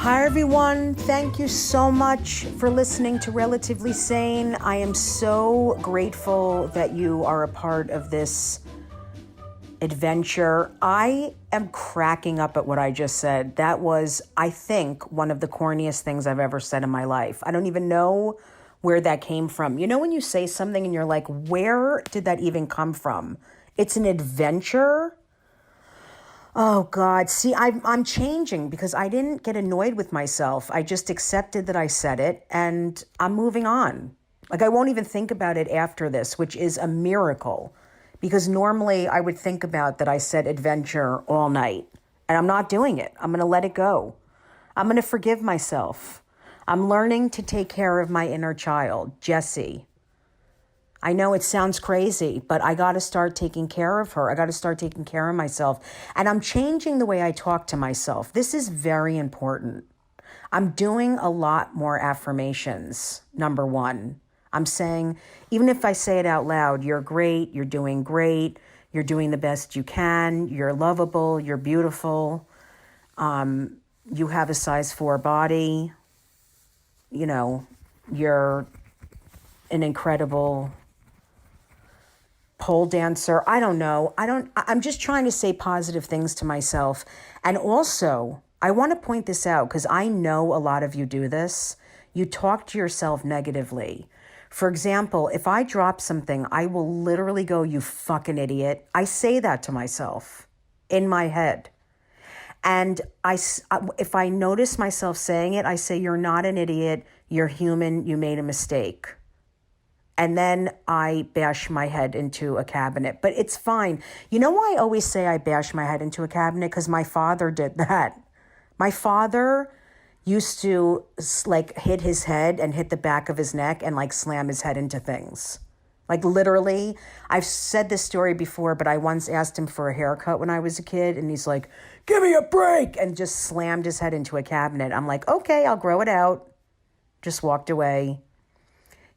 Hi, everyone. Thank you so much for listening to Relatively Sane. I am so grateful that you are a part of this adventure. I am cracking up at what I just said. That was, I think, one of the corniest things I've ever said in my life. I don't even know where that came from. You know, when you say something and you're like, where did that even come from? It's an adventure. Oh God, see, I'm changing because I didn't get annoyed with myself. I just accepted that I said it and I'm moving on. Like I won't even think about it after this, which is a miracle because normally I would think about that I said adventure all night and I'm not doing it. I'm going to let it go. I'm going to forgive myself. I'm learning to take care of my inner child, Jessie. I know it sounds crazy, but I got to start taking care of her. I got to start taking care of myself. And I'm changing the way I talk to myself. This is very important. I'm doing a lot more affirmations, number one. I'm saying, even if I say it out loud, you're great, you're doing the best you can, you're lovable, you're beautiful, you have a size 4 body, you know, you're an incredible pole dancer. I don't know. I'm just trying to say positive things to myself. And also, I want to point this out because I know a lot of you do this. You talk to yourself negatively. For example, if I drop something, I will literally go, you fucking idiot. I say that to myself in my head. And if I notice myself saying it, I say, you're not an idiot. You're human. You made a mistake. And then I bash my head into a cabinet. But it's fine. You know why I always say I bash my head into a cabinet? Because my father did that. My father used to like hit his head and hit the back of his neck and like slam his head into things. Like literally, I've said this story before, but I once asked him for a haircut when I was a kid. And he's like, give me a break, and just slammed his head into a cabinet. I'm like, okay, I'll grow it out. Just walked away.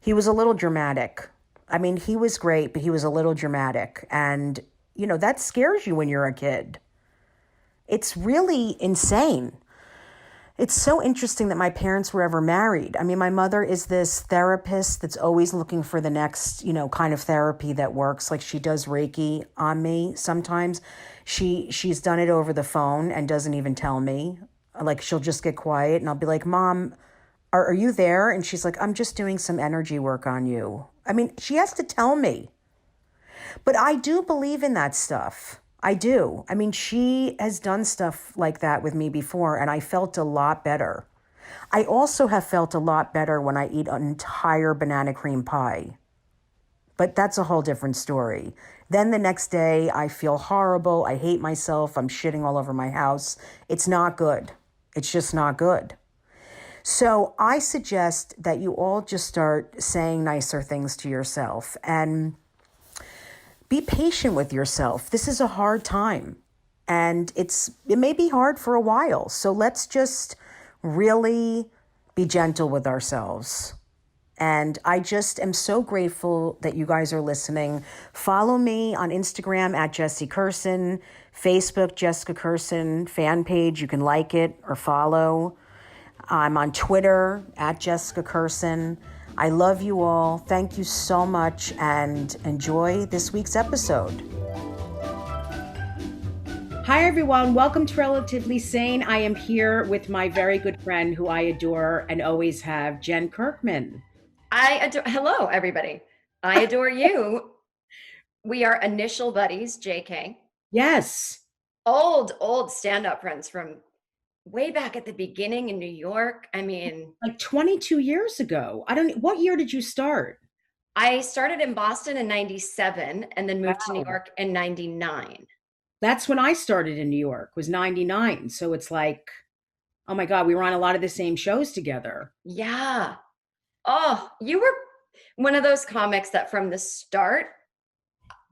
He was a little dramatic. I mean, he was great, but he was a little dramatic. And, you know, that scares you when you're a kid. It's really insane. It's so interesting that my parents were ever married. I mean, my mother is this therapist that's always looking for the next, you know, kind of therapy that works. Like she does Reiki on me sometimes. She's done it over the phone and doesn't even tell me. Like she'll just get quiet and I'll be like, Mom, are you there? And she's like, I'm just doing some energy work on you. I mean, she has to tell me. But I do believe in that stuff. I do. I mean, she has done stuff like that with me before, and I felt a lot better. I also have felt a lot better when I eat an entire banana cream pie. But that's a whole different story. Then the next day, I feel horrible. I hate myself. I'm shitting all over my house. It's not good. It's just not good. So I suggest that you all just start saying nicer things to yourself and be patient with yourself. This is a hard time and it may be hard for a while. So let's just really be gentle with ourselves. And I just am so grateful that you guys are listening. Follow me on Instagram at Jessie Kirson, Facebook, Jessica Kirson fan page. You can like it or follow. I'm on Twitter at Jessica Kirson. I love you all. Thank you so much and enjoy this week's episode. Hi, everyone. Welcome to Relatively Sane. I am here with my very good friend who I adore and always have, Jen Kirkman. Hello, everybody. I adore you. We are initial buddies, JK. Yes. Old stand-up friends from way back at the beginning in New York. I mean, like 22 years ago. What year did you start? I started in Boston in 97 and then moved to New York in 99. That's when I started in New York, was 99. So it's like, oh my God, we were on a lot of the same shows together. Yeah. Oh, you were one of those comics that from the start,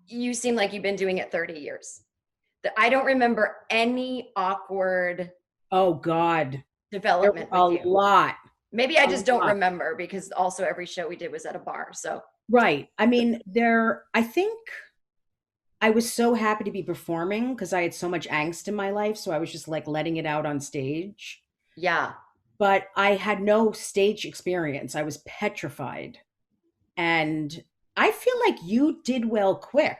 you seem like you've been doing it 30 years. I don't remember any awkward Oh God. development with you. A lot. Maybe I just don't remember because also every show we did was at a bar. So right. I mean, I think I was so happy to be performing because I had so much angst in my life. So I was just like letting it out on stage. Yeah. but I had no stage experience. I was petrified. And I feel like you did well quick.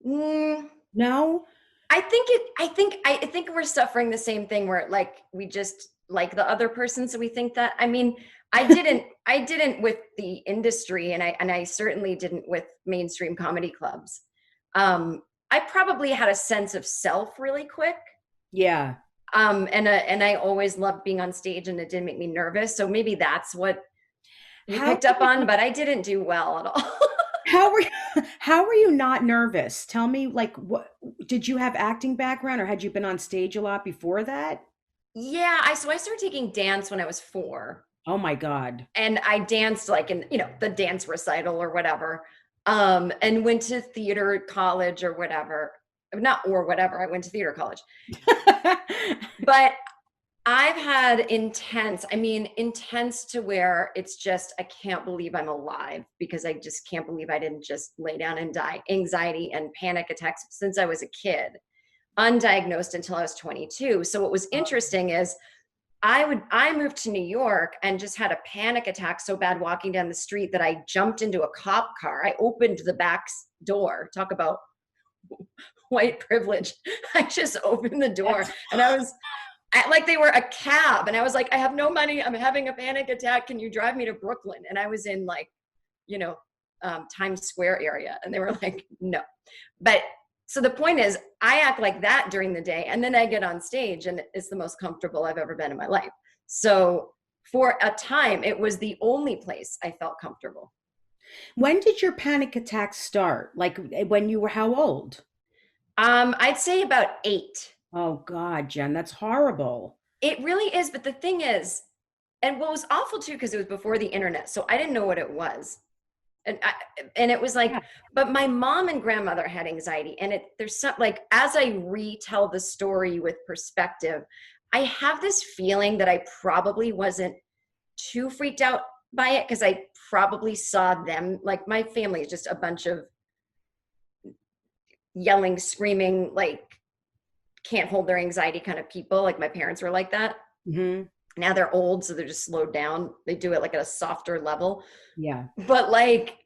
Mm, No? I think we're suffering the same thing where like we just like the other person, so we think that. I mean, I didn't with the industry, and I certainly didn't with mainstream comedy clubs. I probably had a sense of self really quick. Yeah. And I always loved being on stage, and it didn't make me nervous. So maybe that's what you How picked were up you, on, but I didn't do well at all. how were you, how were you not nervous? Tell me, like, what did you have acting background, or had you been on stage a lot before that? Yeah, I started taking dance when I was 4. Oh my God. And I danced like in, the dance recital or whatever. And went to theater college or whatever. Not or whatever. I went to theater college. But I've had intense to where it's just, I can't believe I'm alive, because I just can't believe I didn't just lay down and die. Anxiety and panic attacks since I was a kid, undiagnosed until I was 22. So what was interesting is I moved to New York and just had a panic attack so bad walking down the street that I jumped into a cop car. I opened the back door. Talk about white privilege. I just opened the door, That's and I was like they were a cab, and I was like, I have no money. I'm having a panic attack. Can you drive me to Brooklyn? And I was in like, you know, Times Square area, and they were like, no. But so the point is, I act like that during the day, and then I get on stage, and it's the most comfortable I've ever been in my life. So for a time, it was the only place I felt comfortable. when did your panic attacks start? Like when you were how old? I'd say about 8. Oh God, Jen, that's horrible. It really is. But the thing is, and what was awful too, because it was before the internet, so I didn't know what it was. And it was Yeah. like, but my mom and grandmother had anxiety, and there's some, like, as I retell the story with perspective, I have this feeling that I probably wasn't too freaked out by it, because I probably saw them, like, my family is just a bunch of yelling, screaming, like, can't hold their anxiety kind of people. Like, my parents were like that. Hmm. Now they're old, so they're just slowed down. They do it like at a softer level. Yeah. But like,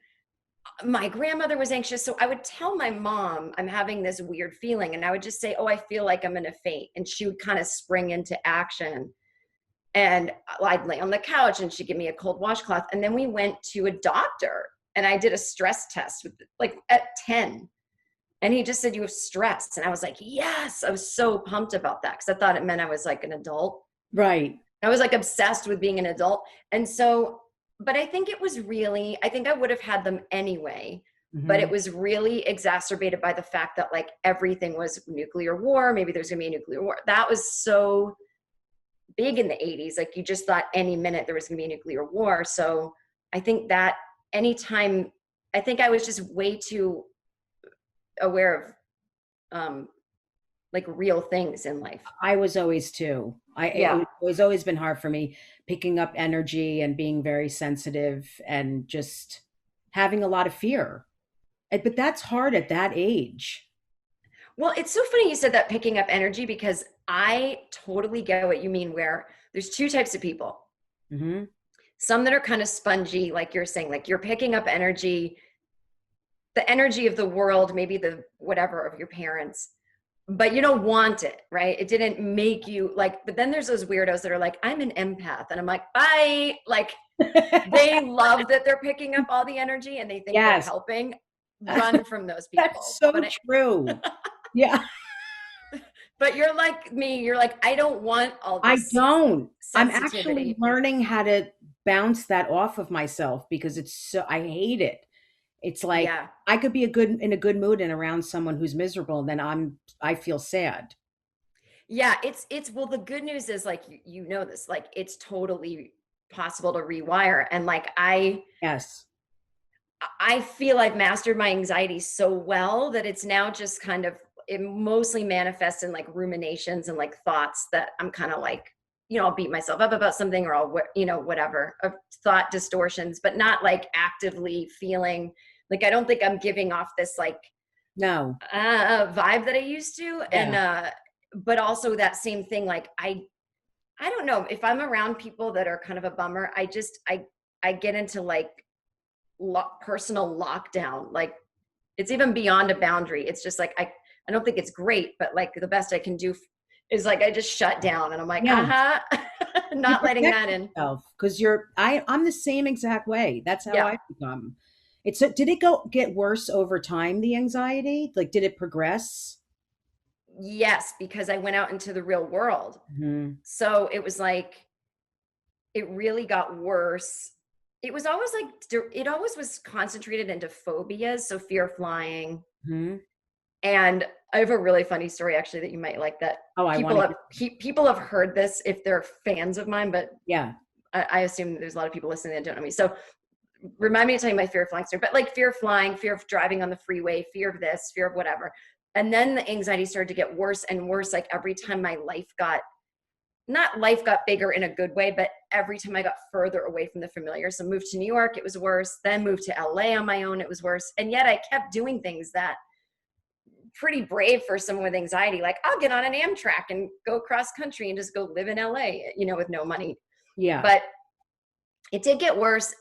my grandmother was anxious, so I would tell my mom I'm having this weird feeling, and I would just say, oh, I feel like I'm gonna faint, and she would kind of spring into action. And I'd lay on the couch, and she'd give me a cold washcloth, and then we went to a doctor, and I did a stress test with, like, at 10, and he just said, you have stress. And I was like, yes. I was so pumped about that, because I thought it meant I was like an adult. Right. I was like obsessed with being an adult. And so, but I think it was really, I think I would have had them anyway, but it Hmm. was really exacerbated by the fact that like everything was nuclear war. Maybe there's gonna be a nuclear war. That was so big in the 80s. Like, you just thought any minute there was gonna be a nuclear war. So I think that anytime, I think I was just way too aware of like real things in life. I was always too. Yeah. It was always been hard for me picking up energy and being very sensitive and just having a lot of fear. But that's hard at that age. Well, it's so funny you said that, picking up energy, because I totally get what you mean, where there's two types of people. Hmm. Some that are kind of spongy, like you're saying, like you're picking up energy, the energy of the world, maybe the whatever of your parents, but you don't want it, right? It didn't make you like, but then there's those weirdos that are like, I'm an empath. And I'm like, bye. Like, they love that they're picking up all the energy and they think they're Yes, helping. Run from those that's people. so true. Yeah, But you're like me, you're like, I don't want all I this don't. I'm actually sensitivity. learning how to bounce that off of myself because it's so, I hate it. It's like Yeah. I could be in a good mood and around someone who's miserable, then I feel sad. Yeah, it's well, the good news is, like, you know this, like, it's totally possible to rewire. And like, Yes. I feel I've mastered my anxiety so well that it's now just kind of, it mostly manifests in like ruminations and like thoughts that I'm kind of like, I'll beat myself up about something, or I'll, whatever, of thought distortions, but not like actively feeling like, I don't think I'm giving off this like No. vibe that I used to. And Yeah. but also that same thing, like I don't know if I'm around people that are kind of a bummer. I get into like personal lockdown. Like it's even beyond a boundary. It's just like I don't think it's great, but like the best I can do is like I just shut down and I'm like, Yeah. You not letting protect that in. yourself because I'm the same exact way. That's how Yeah. I become. Did it get worse over time, the anxiety? Like, did it progress? Yes, because I went out into the real world. Hmm. So it was like it really got worse. It was always like it always was concentrated into phobias, so fear of flying. Hmm. And I have a really funny story actually that you might like that Oh, I want people to have hear. people have heard this if they're fans of mine, but Yeah. I assume there's a lot of people listening that don't know me. So remind me to tell you my fear of flying story, but like fear of flying, fear of driving on the freeway, fear of this, fear of whatever. And then the anxiety started to get worse and worse. Like every time my life got bigger in a good way, but every time I got further away from the familiar. So moved to New York, it was worse. Then moved to LA on my own, it was worse. And yet I kept doing things that pretty brave for someone with anxiety. Like I'll get on an Amtrak and go cross country and just go live in LA, with no money. Yeah. But it did get worse.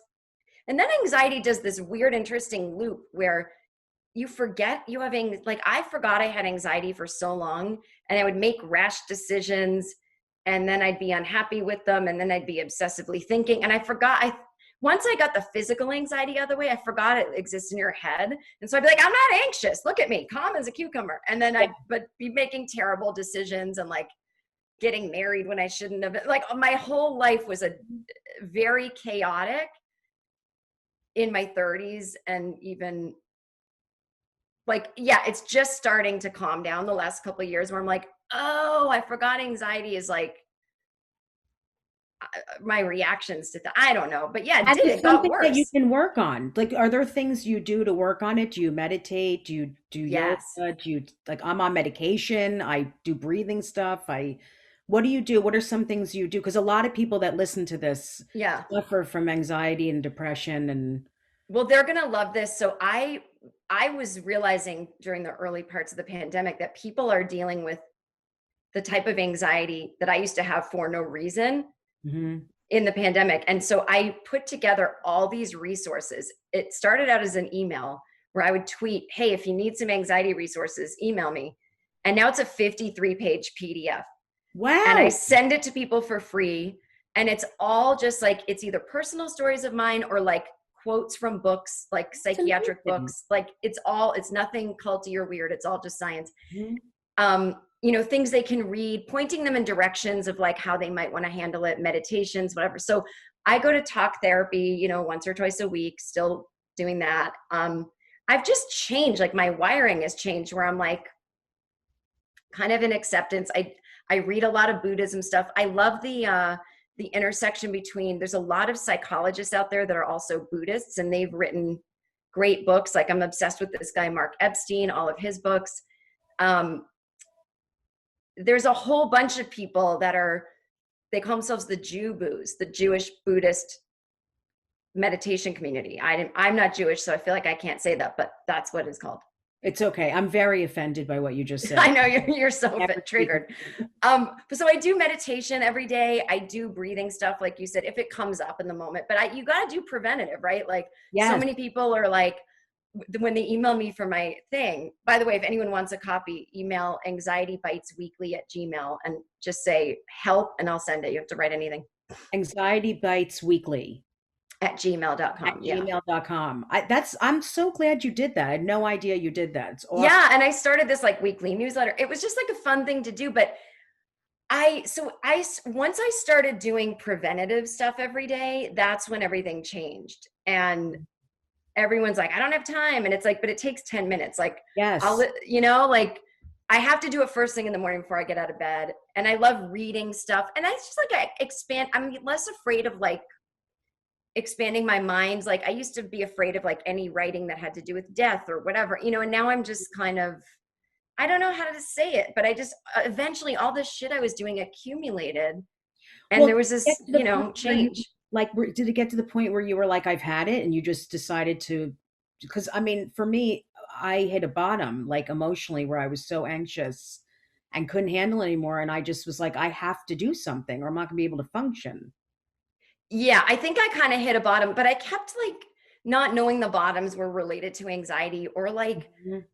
And then anxiety does this weird, interesting loop where you forget you have like I forgot I had anxiety for so long, and I would make rash decisions, and then I'd be unhappy with them, and then I'd be obsessively thinking, and I forgot I once I got the physical anxiety out of the way, I forgot it exists in your head. And so I'd be like, I'm not anxious. Look at me, calm as a cucumber. And then I'd but be making terrible decisions and like getting married when I shouldn't have. Like my whole life was a very chaotic in my 30s, and even like, yeah, it's just starting to calm down the last couple of years where I'm like, oh, I forgot anxiety is like my reactions to I don't know, but yeah, it And did. it's It got something that you worse. can work on. Like, are there things you do to work on it? Do you meditate? Do you do yoga? Yes. Do you like I'm on medication. I do breathing stuff. What do you do? What are some things you do? Because a lot of people that listen to this Yeah. suffer from anxiety and depression and Well, they're going to love this. So I was realizing during the early parts of the pandemic that people are dealing with the type of anxiety that I used to have for no reason Mhm. in the pandemic. And so I put together all these resources. It started out as an email where I would tweet, hey, if you need some anxiety resources, email me. And now it's a 53-page PDF. And I Wow. send it to people for free. And it's all just like, it's either personal stories of mine or like quotes from books, like That's psychiatric amazing. books. Like it's nothing culty or weird. It's all just science. Mhm. Things they can read, pointing them in directions of like how they might want to handle it, meditations, whatever. So I go to talk therapy, once or twice a week, still doing that. I've just changed, like my wiring has changed where I'm like kind of in acceptance. I read a lot of Buddhism stuff. I love the intersection between, there's a lot of psychologists out there that are also Buddhists, and they've written great books. Like I'm obsessed with this guy, Mark Epstein, all of his books. Um, there's a whole bunch of people that they call themselves the Jew-Boos, the Jewish Buddhist meditation community. I'm not Jewish, so I feel like I can't say that, but that's what it's called. It's okay. I'm very offended by what you just I said. know you're so Never speak. triggered. So I do meditation every day. I do breathing stuff, like you said, if it comes up in the moment. But you got to do preventative, right? Like so Yes. many people are like, when they email me for my thing. By the way, if anyone wants a copy, email anxietybitesweekly@gmail and just say help, and I'll send it. You have to write anything Anxiety Bites Weekly at at gmail.com. Yeah. gmail.com. I'm so glad you did that. I had no idea you did that. It's awesome. Yeah. And I started this like weekly newsletter. It was just like a fun thing to do. But once I started doing preventative stuff every day, that's when everything changed. And everyone's like, I don't have time. And it's like, but it takes 10 minutes. Like Yes. like I have to do it first thing in the morning before I get out of bed. And I love reading stuff. And I just like, I'm less afraid of like expanding my mind. Like I used to be afraid of like any writing that had to do with death or whatever, and now I'm just kind of, I don't know how to say it, but I just eventually all this shit I was doing accumulated, and Well, there was get this, to the point where you change. like, did it get to the point where you were like, I've had it, and you just decided to? Because I mean, for me, I hit a bottom like emotionally where I was so anxious and couldn't handle it anymore. And I just was like, I have to do something or I'm not gonna be able to function. Yeah, I think I kind of hit a bottom, but I kept like not knowing the bottoms were related to anxiety or like Mhm.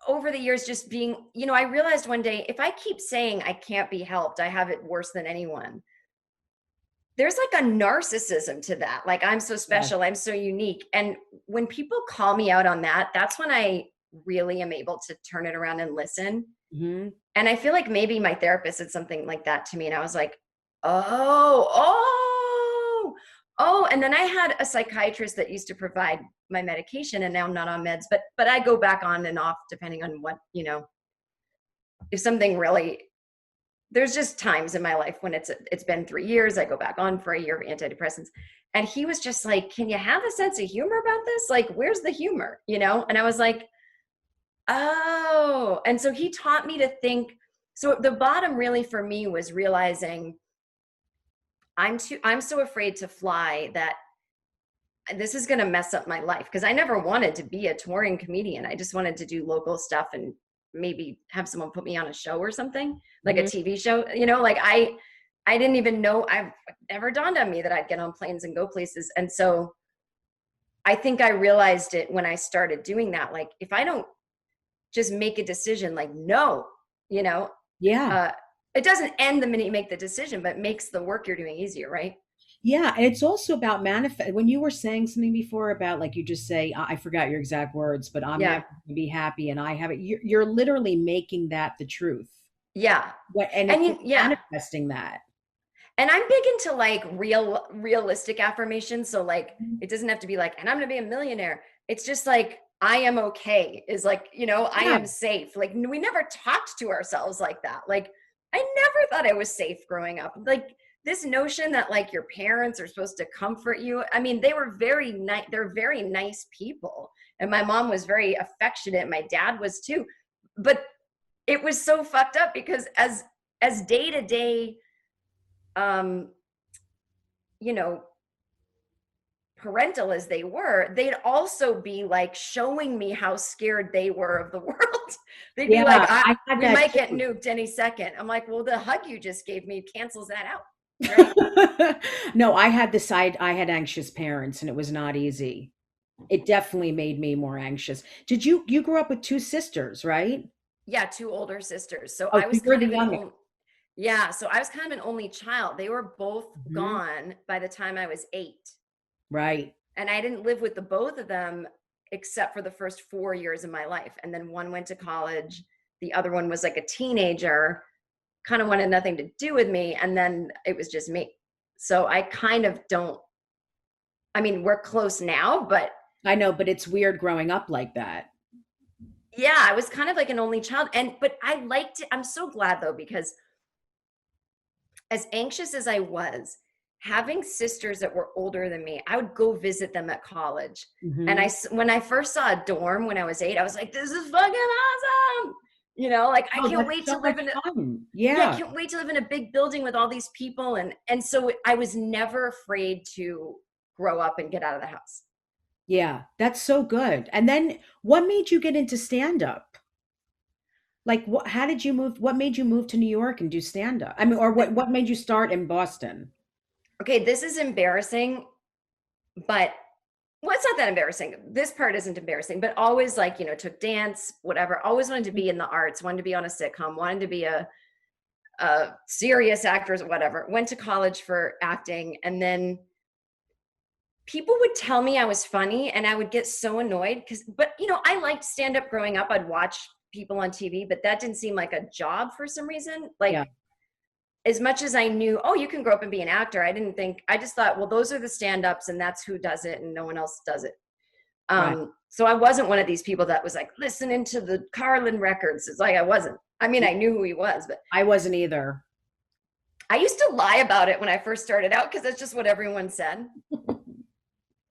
over the years just being, I realized one day if I keep saying I can't be helped, I have it worse than anyone. There's like a narcissism to that. Like I'm so Yes. special, I'm so unique. And when people call me out on that, that's when I really am able to turn it around and listen. Mhm. And I feel like maybe my therapist said something like that to me. And I was like, oh. And then I had a psychiatrist that used to provide my medication and now I'm not on meds, but I go back on and off depending on what, if something really, there's just times in my life when it's been 3 years, I go back on for a year of antidepressants. And he was just like, can you have a sense of humor about this? Like, where's the humor? And I was like, oh. And so he taught me to think. So the bottom really for me was realizing I'm so afraid to fly that this is going to mess up my life, because I never wanted to be a touring comedian. I just wanted to do local stuff and maybe have someone put me on a show or something, like a Mhm. TV show. Like I didn't even know, I've never dawned on me that I'd get on planes and go places. And so I think I realized it when I started doing that. Like if I don't just make a decision, like no, you know, Yeah. uh, it doesn't end the minute you make the decision, but makes the work you're doing easier, right? Yeah, and it's also about manifest. When you were saying something before about like you just say, I forgot your exact words, but I'm Yeah. never going to be happy, and I have it. You're literally making that the truth. Yeah. And And it's yeah. manifesting that. And I'm big into like realistic affirmations. So like it doesn't have to be like, and I'm gonna be a millionaire. It's just like I am okay, is like, I Yeah. am safe. Like we never talked to ourselves like that. Like I never thought I was safe growing up. Like this notion that like your parents are supposed to comfort you. I mean, they were very nice, they're very nice people. And my mom was very affectionate. My dad was too. But it was so fucked up because as day to day um you know parental as they were, they'd also be like showing me how scared they were of the world. They'd be like, Yeah, I had we that might get too. nuked any second. I'm like, well, the hug you just gave me cancels that out, right? No, I had this side. I had anxious parents, and it was not easy. It definitely made me more anxious. Did you grew up with two sisters, right? Yeah, two older sisters, so Oh, I so was you're kind the of an youngest. only, yeah, so I was kind of an only child. They were both Mhm. gone by the time I was 8, Right. and I didn't live with the both of them except for the first 4 years of my life. And then one went to college, the other one was like a teenager, kind of wanted nothing to do with me, and then it was just me. So I kind of don't, I mean, we're close now, but I know, but it's weird growing up like that. yeah, I was kind of like an only child. And but I liked it. I'm so glad though, because as anxious as I was, having sisters that were older than me, I would go visit them at college. And Mhm. when I first saw a dorm when I was 8, I was like, this is fucking awesome. Like I Oh, can't that's wait to so live much in a, fun. yeah, I Yeah. can't wait to live in a big building with all these people. And so I was never afraid to grow up and get out of the house. Yeah, that's so good. And then what made you get into stand up? Like how did you move what made you move to New York and do stand up? I mean, or what made you start in Boston? Okay, this is embarrassing, but well, it's not that embarrassing. This part isn't embarrassing, but always like, took dance, whatever. Always wanted to be in the arts, wanted to be on a sitcom, wanted to be a serious actor, whatever. Went to college for acting. And then people would tell me I was funny and I would get so annoyed but I liked stand up growing up. I'd watch people on TV, but that didn't seem like a job for some reason. Yeah, Like as much as I knew, oh, you can grow up and be an actor, I just thought, well, those are the stand-ups and that's who does it and no one else does it. right. So I wasn't one of these people that was like listening to the Carlin records. It's like I wasn't. I mean, I knew who he was, but I wasn't either. I used to lie about it when I first started out because that's just what everyone said.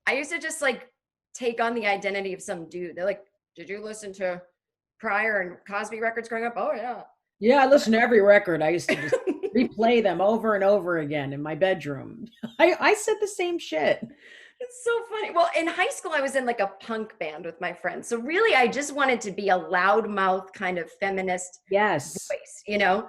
I used to just like take on the identity of some dude. They're like, did you listen to Pryor and Cosby records growing up? Oh yeah. Yeah, I listened to every record. I used to just replay them over and over again in my bedroom. I said the same shit. It's so funny. Well, in high school, I was in like a punk band with my friends. So really, I just wanted to be a loudmouth kind of feminist Yes. voice, you know?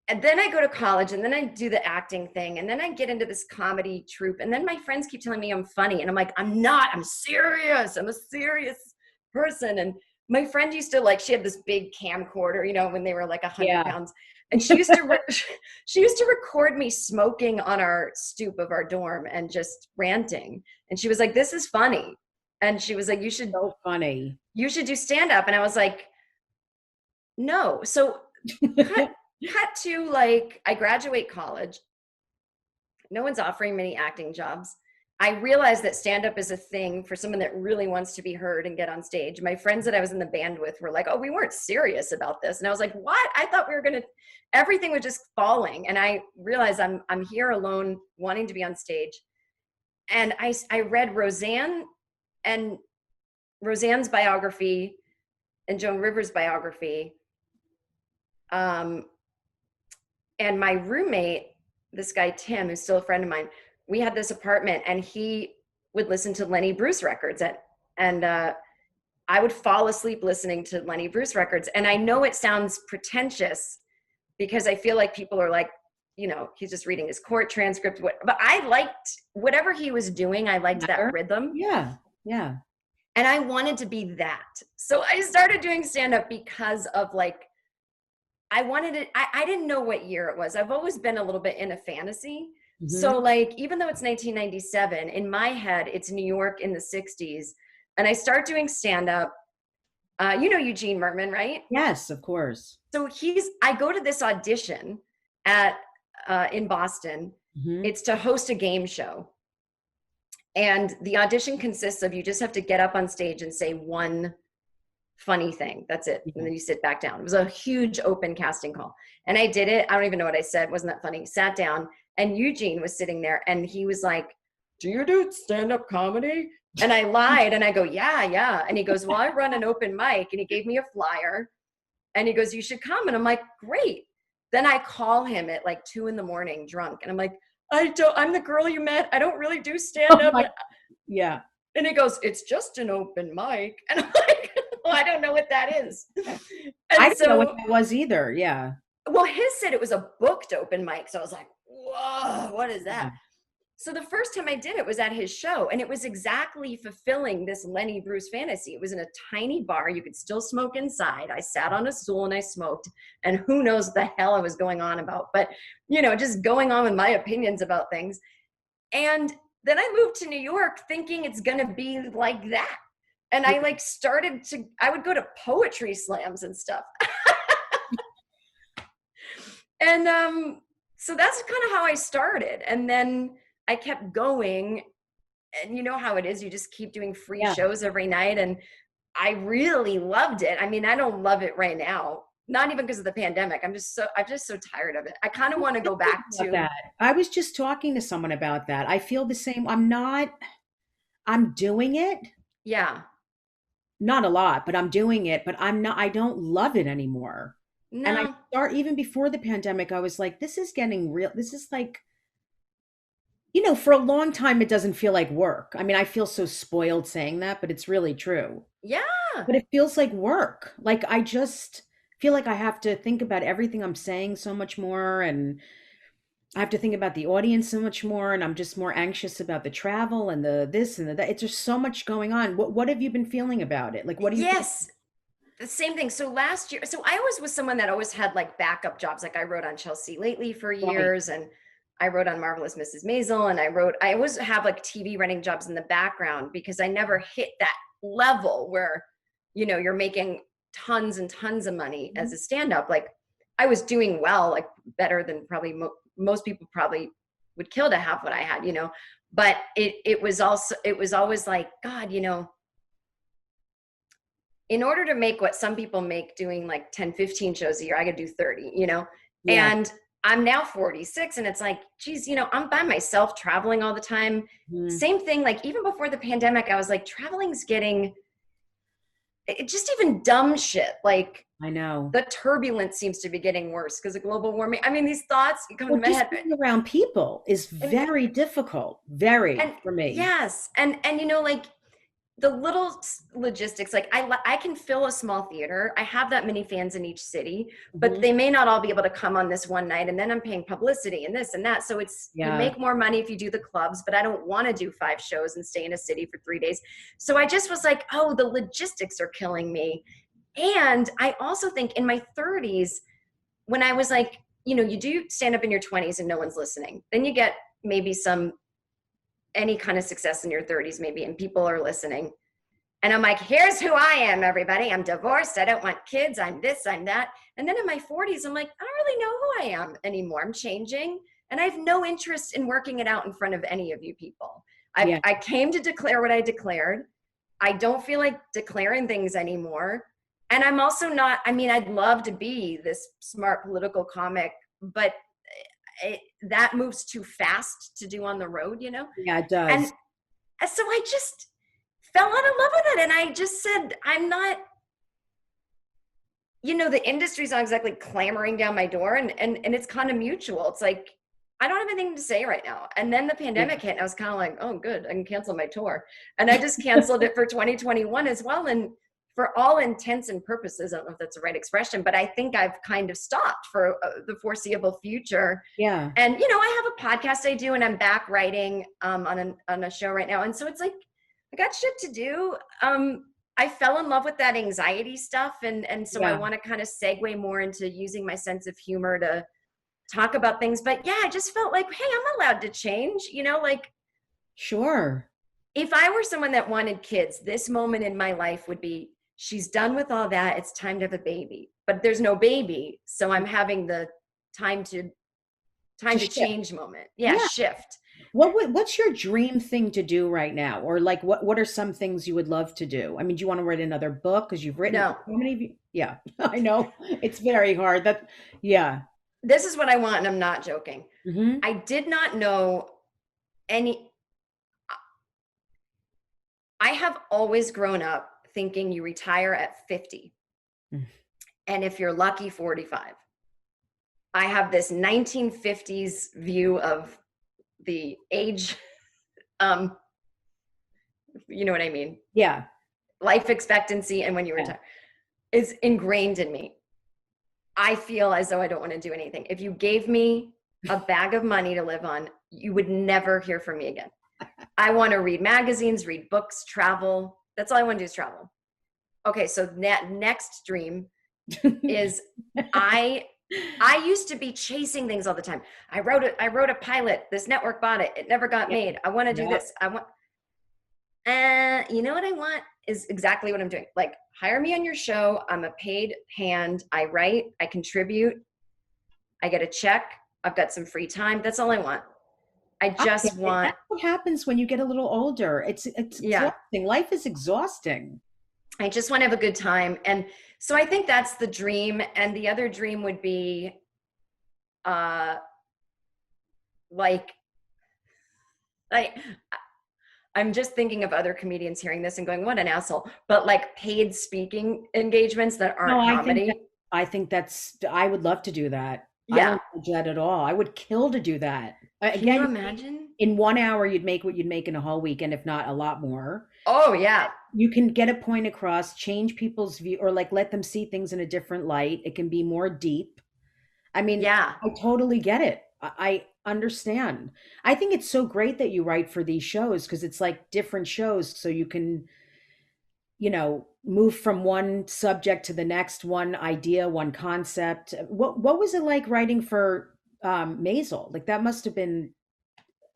And then I go to college and then I do the acting thing. And then I get into this comedy troupe. And then my friends keep telling me I'm funny. And I'm like, I'm not, I'm serious. I'm a serious person. And my friend used to like, she had this big camcorder, you know, when they were like 100 Yeah. pounds. And she used to, she used to record me smoking on our stoop of our dorm and just ranting. And she was like, this is funny. And she was like, So funny. you should do stand up. And I was like, no. So cut to like, I graduate college. No one's offering me any acting jobs. I realized that stand up is a thing for someone that really wants to be heard and get on stage. My friends that I was in the band with were like, oh, we weren't serious about this. And I was like, what? I thought we were going to, everything was just falling. And I realized I'm here alone wanting to be on stage. And I read Roseanne's biography and Joan Rivers' biography. And my roommate, this guy, Tim, who's still a friend of mine, we had this apartment and he would listen to Lenny Bruce records and I would fall asleep listening to Lenny Bruce records. And I know it sounds pretentious because I feel like people are like, you know, he's just reading his court transcript, but I liked whatever he was doing. I liked that rhythm. Yeah. Yeah. And I wanted to be that. So I started doing stand-up because of like, I wanted it. I didn't know what year it was. I've always been a little bit in a fantasy. Mm-hmm. So like, even though it's 1997, in my head, it's New York in the 60s. And I start doing stand-up. You know Eugene Merman, right? Yes, of course. So I go to this audition in Boston. Mm-hmm. It's to host a game show. And the audition consists of, you just have to get up on stage and say one funny thing. That's it. And then you sit back down. It was a huge open casting call. And I did it. I don't even know what I said. Wasn't that funny? Sat down and Eugene was sitting there and he was like, do you do stand-up comedy? And I lied and I go, yeah. And he goes, well, I run an open mic. And he gave me a flyer and he goes, you should come. And I'm like, great. Then I call him at like 2 a.m. drunk. And I'm like, I'm the girl you met. I don't really do stand-up. Yeah. And he goes, it's just an open mic. And I'm like, well, I don't know what that is. I didn't know what that was either. Yeah. Well, his said it was a booked open mic. So I was like, whoa, what is that? Yeah. So the first time I did it was at his show. And it was exactly fulfilling this Lenny Bruce fantasy. It was in a tiny bar. You could still smoke inside. I sat on a stool and I smoked. And who knows what the hell I was going on about. But, you know, just going on with my opinions about things. And then I moved to New York thinking it's going to be like that. And I like I would go to poetry slams and stuff. And so that's kind of how I started. And then I kept going. And you know how it is. You just keep doing free shows every night. And I really loved it. I mean, I don't love it right now. Not even because of the pandemic. I'm just so tired of it. I kind of want to go back to that. I was just talking to someone about that. I feel the same. I'm doing it. Yeah. Not a lot, but I'm doing it, but I don't love it anymore. No. And even before the pandemic, I was like, this is getting real. This is like, you know, for a long time, it doesn't feel like work. I mean, I feel so spoiled saying that, but it's really true. Yeah. But it feels like work. Like, I just feel like I have to think about everything I'm saying so much more. And I have to think about the audience so much more. And I'm just more anxious about the travel and the this and the that. It's just so much going on. What have you been feeling about it? Like, what do you Yes. The same thing. So last year, so I always was someone that always had like backup jobs. Like I wrote on Chelsea Lately for years and I wrote on Marvelous Mrs. Maisel and I always have like TV running jobs in the background because I never hit that level where, you know, you're making tons and tons of money as a stand-up. Like I was doing well, like better than probably most people probably would kill to have what I had, you know, but it was always like, God, you know, in order to make what some people make doing like 10, 15 shows a year, I could do 30, you know, and I'm now 46 and it's like, geez, you know, I'm by myself traveling all the time. Same thing. Like even before the pandemic, I was like, traveling's getting just even dumb shit like I know. the turbulence seems to be getting worse because of global warming. I mean, these thoughts come to Well, my just head. being around people is And very difficult, very and for me. yes, and you know, like the little logistics, like I can fill a small theater. I have that many fans in each city, but Hmm. they may not all be able to come on this one night, and then I'm paying publicity and this and that. So it's, you Yeah, make more money if you do the clubs, but I don't want to do 5 shows and stay in a city for 3 days. So I just was like, oh, the logistics are killing me. And I also think in my 30s, when I was like, you know, you do stand up in your 20s and no one's listening, then you get maybe some any kind of success in your 30s maybe, and people are listening, and I'm like, here's who I am, everybody. I'm divorced. I don't want kids. I'm this, I'm that. And then in my 40s, I'm like, I don't really know who I am anymore. I'm changing. And I have no interest in working it out in front of any of you people. yeah, I came to declare what I declared. I don't feel like declaring things anymore. And I'm also not, I mean, I'd love to be this smart political comic, but that moves too fast to do on the road, you know? yeah, it And does. so I just fell out of love with it. And I just said, I'm not, you know, the industry's not exactly clamoring down my door, and it's kind of mutual. It's like, I don't have anything to say right now. And then the Yeah, pandemic hit, and I was kind of like, oh, good, I can cancel my tour. And I just canceled it for 2021 as well. And for all intents and purposes, I don't know if that's the right expression, but I think I've kind of stopped for the foreseeable future. yeah. And, you know, I have a podcast I do, and I'm back writing on a show right now. And so it's like, I got shit to do. I fell in love with that anxiety stuff. And so I Yeah, want to kind of segue more into using my sense of humor to talk about things. But yeah, I just felt like, hey, I'm allowed to change. You know, like sure. if I were someone that wanted kids, this moment in my life would be, she's done with all that. It's time to have a baby. But there's no baby. So I'm having the time to To time to shift. change moment. Yeah, Yeah. shift. What's your dream thing to do right now? Or like what are some things you would love to do? I mean, do you want to write another book? Because you've written No, how many of you? Yeah, I know. It's very hard. That yeah. this is what I want, and I'm not joking. Hmm. I did not know any, I have always grown up thinking you retire at 50. And if you're lucky, 45. I have this 1950s view of the age, um, you know what I mean? Yeah. Life expectancy and when you Yeah. retire is ingrained in me. I feel as though I don't want to do anything. If you gave me a bag of money to live on, you would never hear from me again. I want to read magazines, read books, travel. That's all I want to do is travel. Okay, so that next dream is I I used to be chasing things all the time. I wrote a pilot. This network bought it. It never got Yeah. made. I want to do Yeah. this. I want you know what I want is exactly what I'm doing. Like, hire me on your show. I'm a paid hand. I write, I contribute, I get a check. I've got some free time. That's all I want. I I get just it. want, That's what happens when you get a little older. It's yeah, exhausting. Life is exhausting. I just want to have a good time. And so I think that's the dream. And the other dream would be uh like I I'm just thinking of other comedians hearing this and going, what an asshole. But like paid speaking engagements that No, aren't comedy. I think that's I would love to do that. I Yeah. don't judge that at all. I would kill to do that. Can you Again, imagine? in 1 hour you'd make what you'd make in a whole weekend, if not a lot more. Oh, yeah. You can get a point across, change people's view, or like let them see things in a different light. It can be more deep. I mean, Yeah. I totally get it. I understand. I think it's so great that you write for these shows because it's like different shows, so you can, move from one subject to the next, one idea, one concept. What was it like writing for Maisel? Like that must have been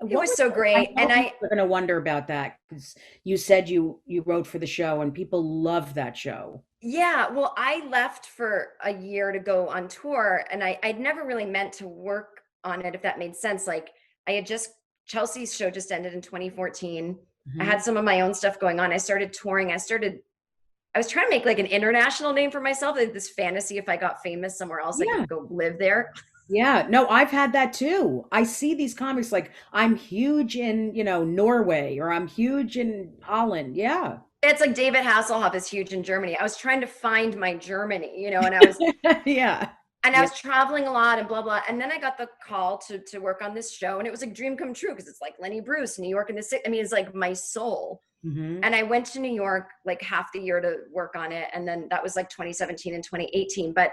It what was was so I great. know And people are going to wonder about that because you said you wrote for the show and people love that show. yeah, well, I left for a year to go on tour, and I'd never really meant to work on it, if that made sense. Like, I had just, Chelsea's show just ended in 2014. I Hmm. had some of my own stuff going on. I started touring. I was trying to make like an international name for myself. I had this fantasy if I got famous somewhere else, I Yeah. could go live there. Yeah, no, I've had that too. I see these comics like I'm huge in, Norway or I'm huge in Holland. Yeah. It's like David Hasselhoff is huge in Germany. I was trying to find my Germany, and I was Yeah. and I was traveling a lot and blah blah. And then I got the call to work on this show, and it was like dream come true because it's like Lenny Bruce, New York in the city. I mean, it's like my soul. Mm-hmm. And I went to New York like half the year to work on it, and then that was like 2017 and 2018. But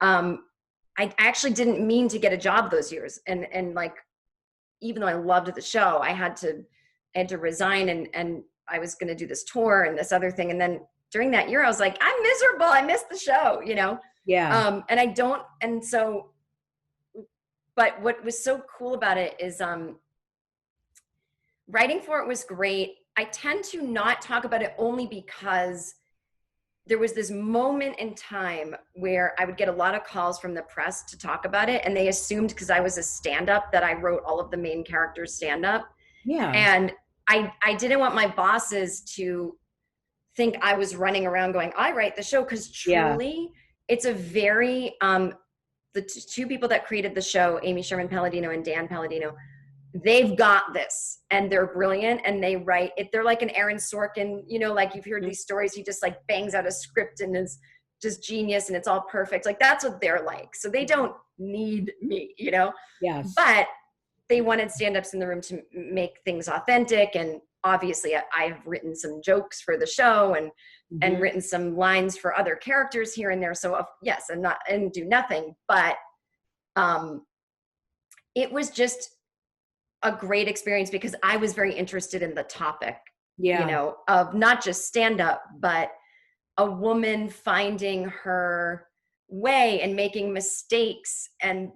I actually didn't mean to get a job those years, and like even though I loved the show, I had to resign, and I was going to do this tour and this other thing. And then during that year, I was like, I'm miserable. I missed the show, Yeah. And I don't, and so, but what was so cool about it is writing for it was great. I tend to not talk about it only because there was this moment in time where I would get a lot of calls from the press to talk about it. And they assumed because I was a stand-up that I wrote all of the main characters stand-up. Yeah. And I didn't want my bosses to think I was running around going, I write the show. Because truly, it's a very, the two people that created the show, Amy Sherman Palladino and Dan Palladino, they've got this and they're brilliant and they write it. They're like an Aaron Sorkin, like you've heard these stories. He just like bangs out a script and is just genius and it's all perfect. Like that's what they're like. So they don't need me, Yes. But they wanted stand-ups in the room to make things authentic. And obviously I've written some jokes for the show and written some lines for other characters here and there. So yes, and do nothing, but it was just a great experience because I was very interested in the topic, of not just stand-up, but a woman finding her way and making mistakes. And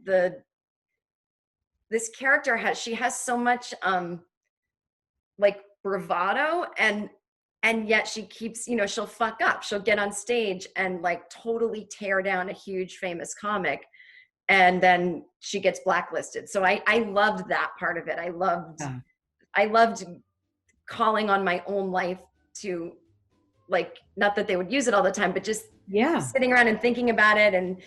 this character has so much like bravado and yet she keeps, she'll fuck up. She'll get on stage and like totally tear down a huge famous comic. And then she gets blacklisted. So I loved that part of it. I loved calling on my own life to like, not that they would use it all the time, but just sitting around and thinking about it and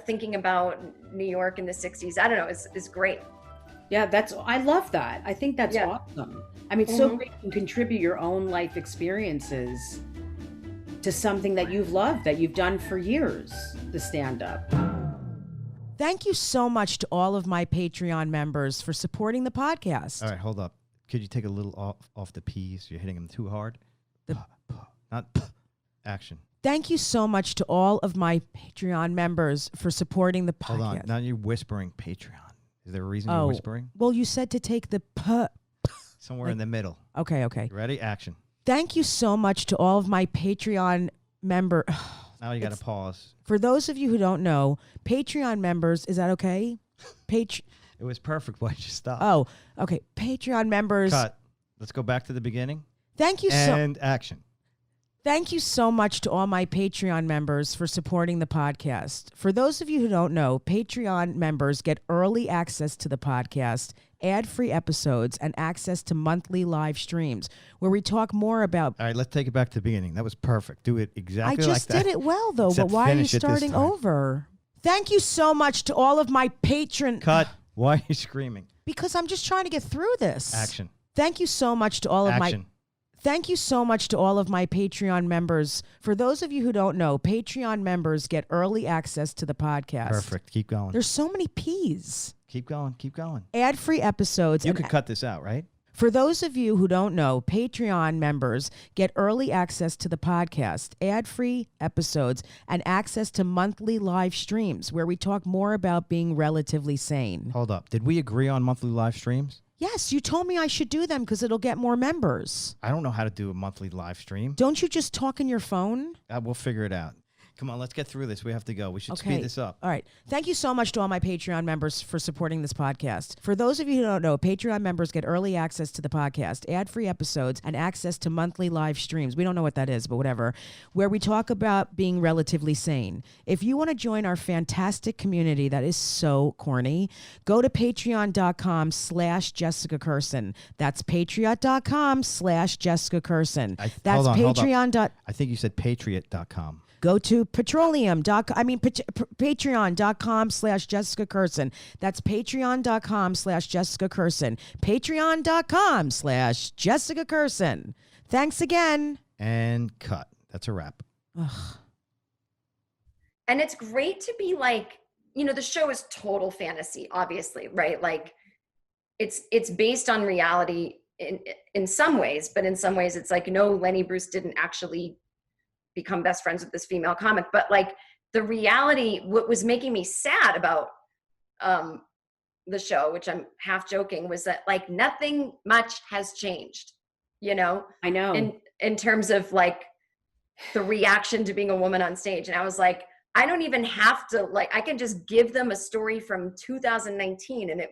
thinking about New York in the 60s. I don't know. It's great. Yeah, I love that. I think that's awesome. I mean, it's so great you can contribute your own life experiences to something that you've loved, that you've done for years, the stand-up. Thank you so much to all of my Patreon members for supporting the podcast. All right, hold up. Could you take a little off the P's? You're hitting them too hard. Not action. Thank you so much to all of my Patreon members for supporting the podcast. Hold on. Now you're whispering Patreon. Is there a reason you're whispering? Well, you said to take the somewhere in the middle. Okay. You ready? Action. Thank you so much to all of my Patreon members. Now you got to pause. For those of you who don't know, Patreon members, is that okay? It was perfect. Why'd you stop? Oh, okay. Patreon members. Cut. Let's go back to the beginning. Thank you And action. Thank you so much to all my Patreon members for supporting the podcast. For those of you who don't know, Patreon members get early access to the podcast, ad-free episodes, and access to monthly live streams where we talk more about... All right, let's take it back to the beginning. That was perfect. Do it exactly like that. I just did it well, though, Except but why are you finish it this starting time. over? Thank you so much to all of my patron... Cut. Why are you screaming? Because I'm just trying to get through this. Action. Thank you so much to all of Action. Thank you so much to all of my Patreon members. For those of you who don't know, Patreon members get early access to the podcast. Perfect. Keep going. There's so many P's. Keep going. Keep going. Ad-free episodes. You could cut this out, right? For those of you who don't know, Patreon members get early access to the podcast, ad-free episodes, and access to monthly live streams where we talk more about being relatively sane. Hold up. Did we agree on monthly live streams? Yes, you told me I should do them because it'll get more members. I don't know how to do a monthly live stream. Don't you just talk in your phone? We'll figure it out. Come on, let's get through this. We have to go. We should speed this up. All right. Thank you so much to all my Patreon members for supporting this podcast. For those of you who don't know, Patreon members get early access to the podcast, ad-free episodes, and access to monthly live streams. We don't know what that is, but whatever, where we talk about being relatively sane. If you want to join our fantastic community that is so corny, go to patreon.com/Jessica Kirson. That's patreon.com/Jessica Kirson. That's Patreon. I think you said patriot.com. Go to patreon.com/Jessica Kirson. That's patreon.com/Jessica Kirson. Patreon.com/Jessica Kirson. Thanks again. And cut. That's a wrap. Ugh. And it's great to be like, you know, the show is total fantasy, obviously, right? Like it's based on reality in some ways, but in some ways it's like, no, Lenny Bruce didn't actually become best friends with this female comic. But like the reality, what was making me sad about the show, which I'm half joking, was that like nothing much has changed, you know? I know. In terms of like the reaction to being a woman on stage. And I was like, I don't even have to, like, I can just give them a story from 2019 and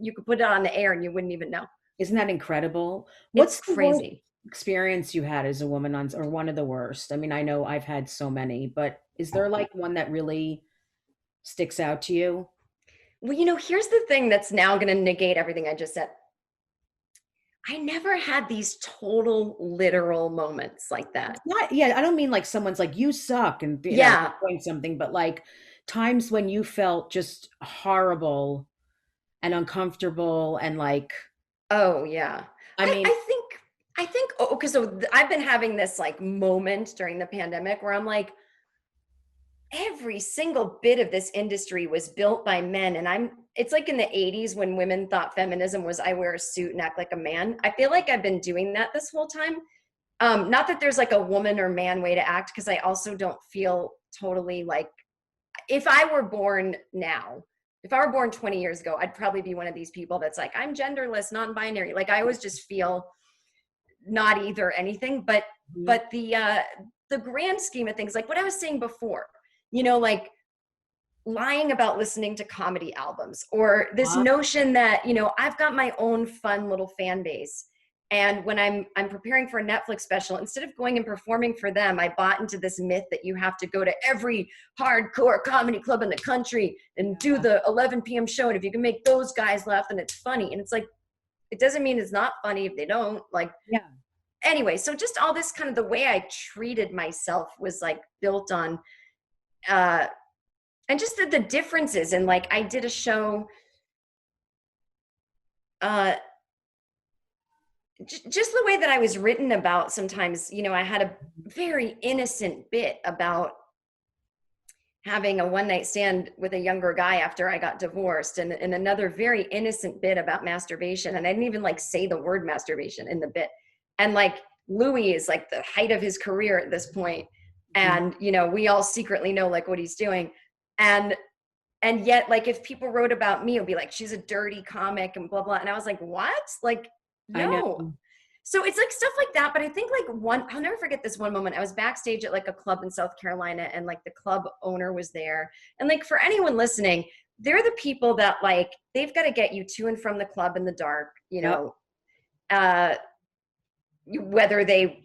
you could put it on the air and you wouldn't even know. Isn't that incredible? What's crazy experience you had as a woman on, or one of the worst? I mean, I know I've had so many, but is there like one that really sticks out to you? Well, you know, here's the thing that's now going to negate everything I just said. I never had these total literal moments like that. I don't mean like someone's like, you suck and doing something, but like times when you felt just horrible and uncomfortable and like, oh yeah. I mean, I think, okay, so I've been having this like moment during the pandemic where I'm like, every single bit of this industry was built by men. And it's like in the 80s when women thought feminism was I wear a suit and act like a man. I feel like I've been doing that this whole time. Not that there's like a woman or man way to act, because I also don't feel totally like, if I were born now, if I were born 20 years ago, I'd probably be one of these people that's like, I'm genderless, non-binary. Like I always just feel not either anything, but the grand scheme of things, like what I was saying before, you know, like lying about listening to comedy albums, or this notion that, you know, I've got my own fun little fan base. And when I'm preparing for a Netflix special, instead of going and performing for them, I bought into this myth that you have to go to every hardcore comedy club in the country and do the 11 p.m. show. And if you can make those guys laugh, then it's funny. And it's like, it doesn't mean it's not funny if they don't. Like, anyway, so just all this kind of the way I treated myself was like built on, and just the differences. And like, I did a show, just the way that I was written about sometimes, you know, I had a very innocent bit about having a one night stand with a younger guy after I got divorced, and another very innocent bit about masturbation. And I didn't even like say the word masturbation in the bit. And like Louis is like the height of his career at this point. And, you know, we all secretly know like what he's doing. And yet like, if people wrote about me, it'll be like, she's a dirty comic and blah, blah. And I was like, what? Like, no. So it's like stuff like that. But I think like I'll never forget this one moment. I was backstage at like a club in South Carolina, and like the club owner was there. And like, for anyone listening, they're the people that like, they've got to get you to and from the club in the dark, you know, whether they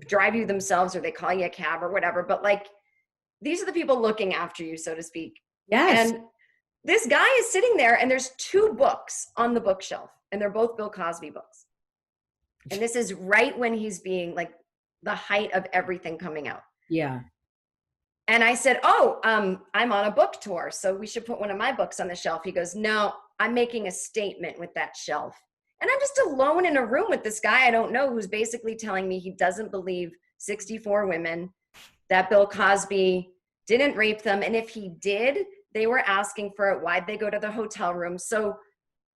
drive you themselves or they call you a cab or whatever. But like, these are the people looking after you, so to speak. Yes. And this guy is sitting there, and there's 2 books on the bookshelf, and they're both Bill Cosby books. And this is right when he's being like the height of everything coming out. Yeah. And I said, oh, I'm on a book tour, so we should put one of my books on the shelf. He goes, no, I'm making a statement with that shelf. And I'm just alone in a room with this guy I don't know, who's basically telling me he doesn't believe 64 women, that Bill Cosby didn't rape them. And if he did, they were asking for it. Why'd they go to the hotel room? So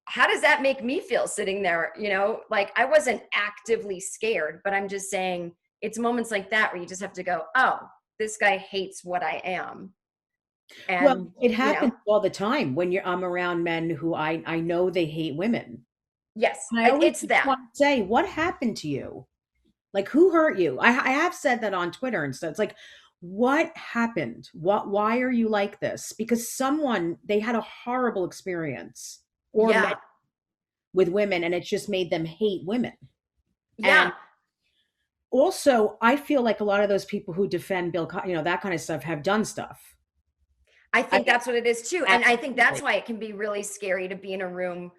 how does that make me feel sitting there? You know, like I wasn't actively scared, but I'm just saying it's moments like that where you just have to go, oh, this guy hates what I am. And, well, it happens all the time when I'm around men who I know they hate women. Yes, it's that. I want to say, what happened to you? Like, who hurt you? I have said that on Twitter and stuff. It's like, what happened? Why are you like this? Because they had a horrible experience with women, and it just made them hate women. Yeah. And also, I feel like a lot of those people who defend Bill, you know, that kind of stuff have done stuff. I think that's what it is too. And I think that's why it can be really scary to be in a room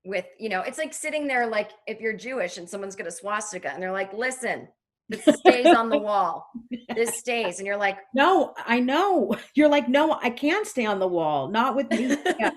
with, you know, it's like sitting there, like if you're Jewish and someone's got a swastika and they're like, listen, this stays on the wall. This stays. And you're like, no, I know. You're like, no, I can't stay on the wall. Not with me. Yeah.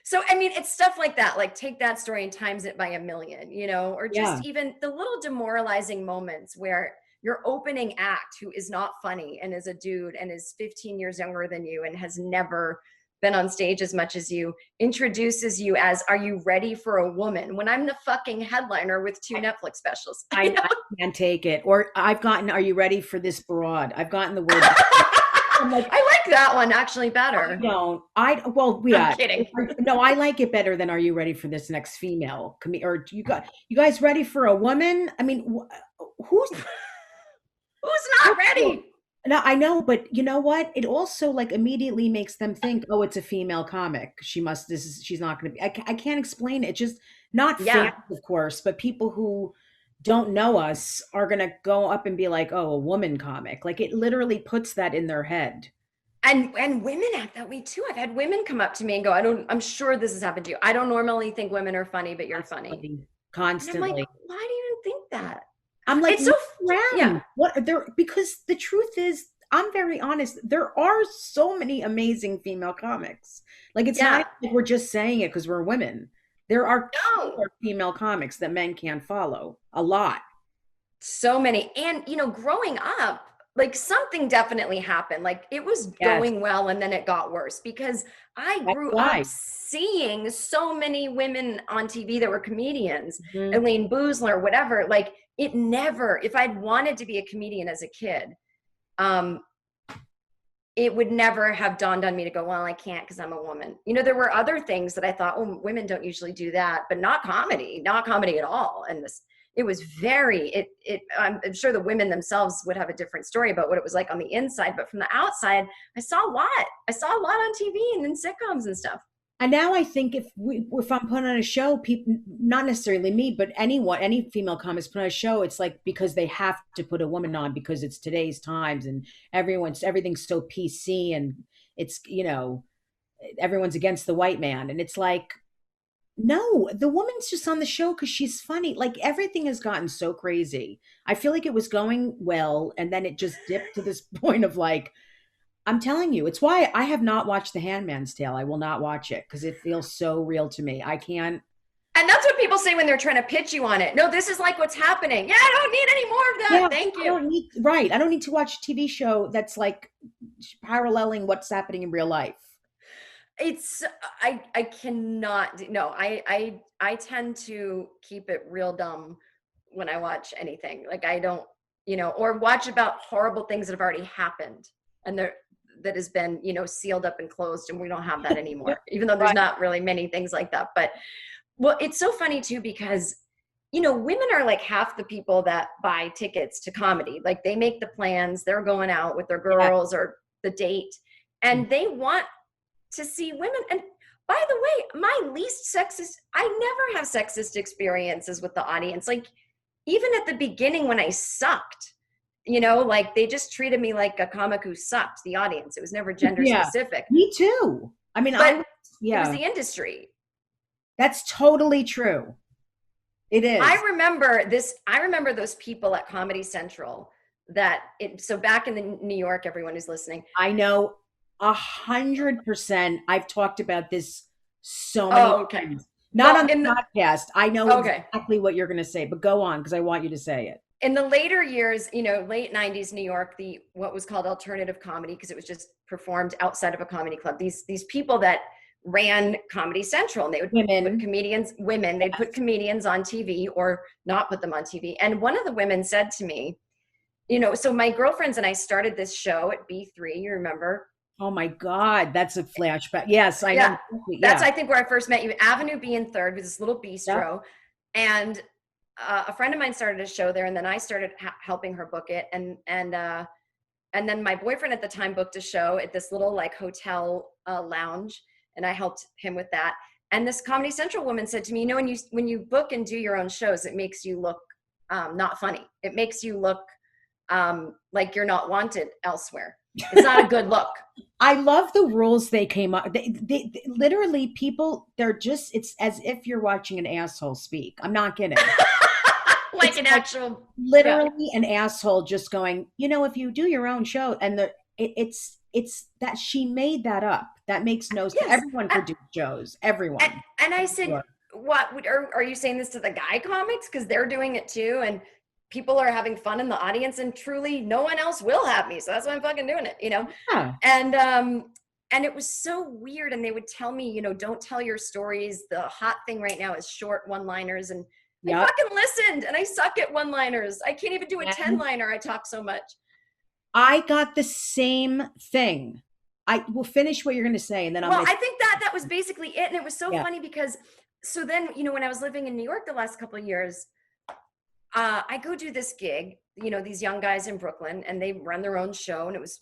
So, I mean, it's stuff like that. Like, take that story and times it by a million, or Yeah. just even the little demoralizing moments where your opening act, who is not funny and is a dude and is 15 years younger than you and has never been on stage as much as you, introduces you as, "Are you ready for a woman?" When I'm the fucking headliner with 2 Netflix specials. I can't take it. Or I've gotten, "Are you ready for this broad?" I've gotten the word. I'm like, I like that one actually better. don't. Well, I'm kidding. No, I like it better than "Are you ready for this next female?" Or you guys ready for a woman? I mean, who's not ready? No, I know, but you know what? It also like immediately makes them think, "Oh, it's a female comic. She's not going to be." I can't explain it. It's just not fans, of course, but people who don't know us are going to go up and be like, "Oh, a woman comic." Like it literally puts that in their head. And women act that way too. I've had women come up to me and go, I'm sure this has happened to you. "I don't normally think women are funny, but you're funny." Constantly. And I'm like, why do you even think that? I'm like, it's so what there, because the truth is, I'm very honest. There are so many amazing female comics. Like it's not like we're just saying it because we're women. There are female comics that men can't follow. A lot. So many. And growing up, like something definitely happened. Like it was going well and then it got worse because I grew up seeing so many women on TV that were comedians, Elaine Boozler, whatever. Like it never, if I'd wanted to be a comedian as a kid, it would never have dawned on me to go, well, I can't because I'm a woman. There were other things that I thought, oh, women don't usually do that, but not comedy at all. And it was I'm sure the women themselves would have a different story about what it was like on the inside, but from the outside, I saw a lot on TV and in sitcoms and stuff. And now I think if I'm putting on a show, people, not necessarily me, but any female comics put on a show, it's like because they have to put a woman on because it's today's times and everything's so PC and it's, everyone's against the white man. And it's like, no, the woman's just on the show because she's funny. Like everything has gotten so crazy. I feel like it was going well and then it just dipped to this point of like, I'm telling you, it's why I have not watched The Handmaid's Tale. I will not watch it because it feels so real to me. I can't. And that's what people say when they're trying to pitch you on it. No, this is like what's happening. Yeah, I don't need any more of that. Thank you. I don't need to watch a TV show that's like paralleling what's happening in real life. I cannot. No, I tend to keep it real dumb when I watch anything. Like I don't, or watch about horrible things that have already happened and that has been, sealed up and closed, and we don't have that anymore, even though there's not really many things like that. But, well, it's so funny too, because, women are like half the people that buy tickets to comedy. Like they make the plans, they're going out with their girls or the date, and they want to see women. And by the way, my least sexist, I never have sexist experiences with the audience. Like even at the beginning when I sucked, like they just treated me like a comic who sucked, the audience. It was never gender specific. Me too. I mean, it was the industry. That's totally true. It is. I remember those people at Comedy Central so back in New York, everyone who's listening. I know 100%. I've talked about this so many times. Not on the podcast. I know exactly what you're going to say, but go on because I want you to say it. In the later years, late 90s New York, what was called alternative comedy, because it was just performed outside of a comedy club. These people that ran Comedy Central, and they would put they'd put comedians on TV or not put them on TV. And one of the women said to me, so my girlfriends and I started this show at B3, you remember? Oh my God, that's a flashback. Yes, I know. That's, I think, where I first met you. Avenue B and 3rd was this little bistro. And a friend of mine started a show there, and then I started helping her book it. And then my boyfriend at the time booked a show at this little like hotel lounge, and I helped him with that. And this Comedy Central woman said to me, when you book and do your own shows, it makes you look not funny. It makes you look like you're not wanted elsewhere. It's not a good look. I love the rules they came up. They literally people, it's as if you're watching an asshole speak. I'm not kidding. Like an actual, literally an asshole just going, if you do your own show, and it's that she made that up. That makes no sense. Yes. Everyone produce shows. Everyone. And I said, Sure. what are you saying this to the guy comics? Because they're doing it too. And people are having fun in the audience, and truly no one else will have me. So that's why I'm fucking doing it, Yeah. And it was so weird. And they would tell me, don't tell your stories. The hot thing right now is short one-liners. And I fucking listened, and I suck at one-liners. I can't even do a 10-liner. I talk so much. I got the same thing. I will finish what you're going to say, and then I think that was basically it. And it was so funny because, so then, when I was living in New York the last couple of years, I go do this gig, these young guys in Brooklyn, and they run their own show, and it was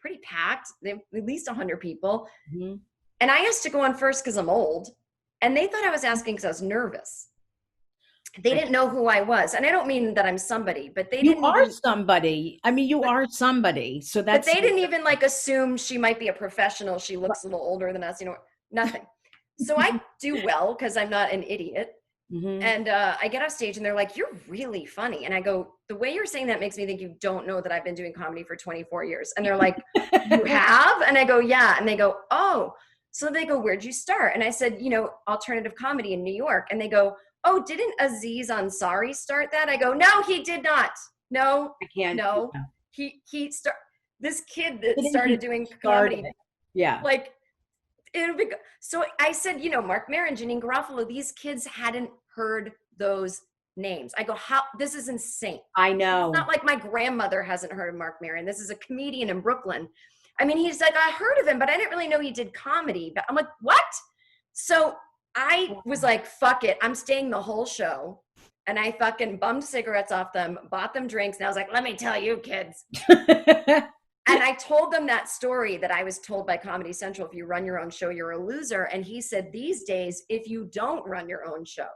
pretty packed. They have at least 100 people. Mm-hmm. And I asked to go on first because I'm old, and they thought I was asking because I was nervous. They didn't know who I was. And I don't mean that I'm somebody, but they didn't. You are somebody. I mean, you are somebody. So that's. But they didn't even assume she might be a professional. She looks a little older than us, nothing. So I do well because I'm not an idiot. Mm-hmm. And I get off stage and they're like, "You're really funny." And I go, "The way you're saying that makes me think you don't know that I've been doing comedy for 24 years. And they're like, "You have?" And I go, "Yeah." And they go, "Oh." So they go, "Where'd you start?" And I said, alternative comedy in New York. And they go, "Oh, didn't Aziz Ansari start that?" I go, "No, he did not. No, I can't. No, this kid that started doing comedy. Yeah. So I said, Mark Maron, Janine Garofalo, these kids hadn't heard those names. I go, this is insane. I know. It's not like my grandmother hasn't heard of Mark Maron. This is a comedian in Brooklyn. I mean, he's like, I heard of him, but I didn't really know he did comedy. But I'm like, what? So I was like, fuck it. I'm staying the whole show. And I fucking bummed cigarettes off them, bought them drinks. And I was like, let me tell you, kids. And I told them that story that I was told by Comedy Central. If you run your own show, you're a loser. And he said, these days, if you don't run your own show,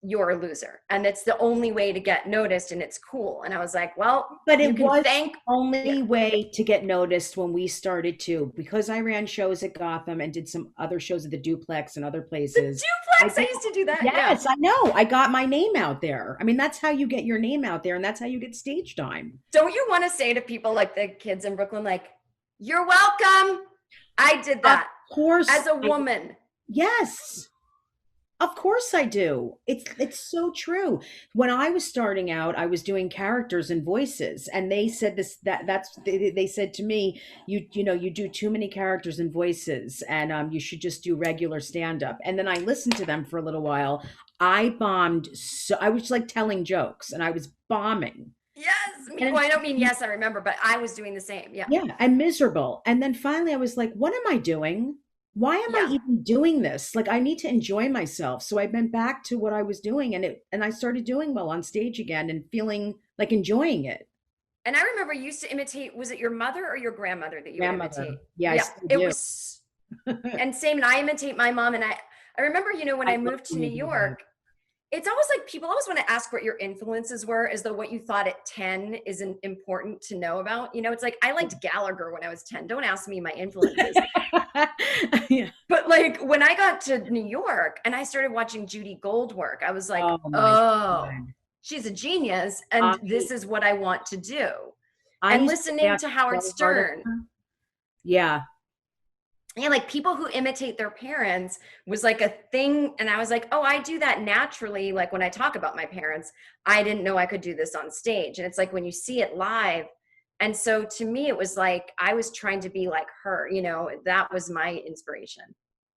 you're a loser. And it's the only way to get noticed, and it's cool. And I was like, well, but it was the only way to get noticed when we started too, because I ran shows at Gotham and did some other shows at the Duplex and other places. The Duplex, I used to do that. Yes, I know. I got my name out there. I mean, that's how you get your name out there, and that's how you get stage time. Don't you want to say to people like the kids in Brooklyn, like, you're welcome? I did that. Of course. As a woman. Yes. Of course I do. It's so true. When I was starting out, I was doing characters and voices, and they said they said to me, you do too many characters and voices, and you should just do regular stand up. And then I listened to them for a little while. I bombed. So I was like telling jokes, and I was bombing. Yes. Well, I don't mean yes, I remember, but I was doing the same. Yeah. Yeah, and miserable. And then finally, I was like, what am I doing? Why am I even doing this? Like, I need to enjoy myself. So I went back to what I was doing, and I started doing well on stage again and feeling like enjoying it. And I remember you used to imitate, was it your mother or your grandmother that you would imitate? Yeah, it was. And same, and I imitate my mom. And I remember, when I moved to New York, it's always like people always want to ask what your influences were, as though what you thought at 10 isn't important to know about. It's like, I liked Gallagher when I was 10. Don't ask me my influences. Yeah. But like when I got to New York and I started watching Judy Gold work, I was like, oh she's a genius. And this is what I want to do. And listening to Howard Stern. Yeah. Yeah, like people who imitate their parents was like a thing. And I was like, oh, I do that naturally. Like when I talk about my parents, I didn't know I could do this on stage. And it's like when you see it live. And so to me, it was like I was trying to be like her, that was my inspiration.